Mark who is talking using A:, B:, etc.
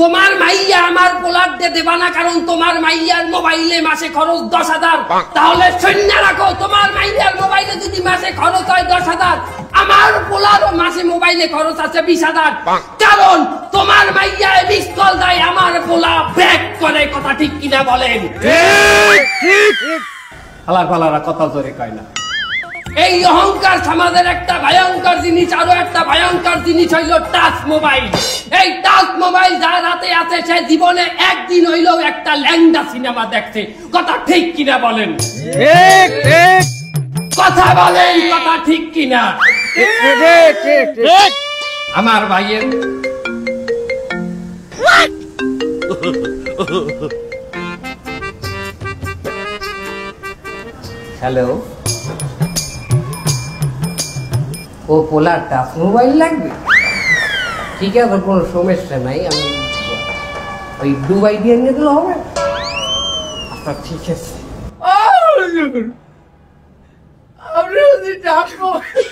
A: তোমার মাইয়া আমার পোলার দিয়ে দেবা না, কারণ তোমার মাইয়ার মোবাইলে মাসে খরচ 10,000। তাহলে শূন্য রাখো, তোমার মাইয়ার মোবাইলে যদি মাসে খরচ হয় 10,000, আমার পোলারও মাসে মোবাইলে খরচ আছে 20,000। কারণ তোমার মাইয়া মিস কল দেয়, আমার পোলা ব্যাক করে। কথা ঠিক কিনা বলেন? আলার পালারা কথা জোরে কয় না। এই অহংকার সমাজের একটা ভয়ঙ্কর জিনিস। আরো একটা ভয়ঙ্কর জিনিস হইল টাচ মোবাইল। এই টাচ মোবাইল যার হাতে আছে সে জীবনে একদিন হইলেও একটা ল্যাংডা সিনেমা দেখছে। কথা ঠিক কিনা বলেন?
B: ঠিক ঠিক
A: কথা বলেন, কথা ঠিক কিনা? আমার ভাইয়ের হ্যালো, ও পোলার টাচ মোবাইল লাগবে? ঠিক আছে, কোনো সমস্যা নাই, আমি ওই দুবাই দিয়ে নিয়ে দিলে হবে? আচ্ছা ঠিক আছে। আপনি যদি টাচ মোবাইল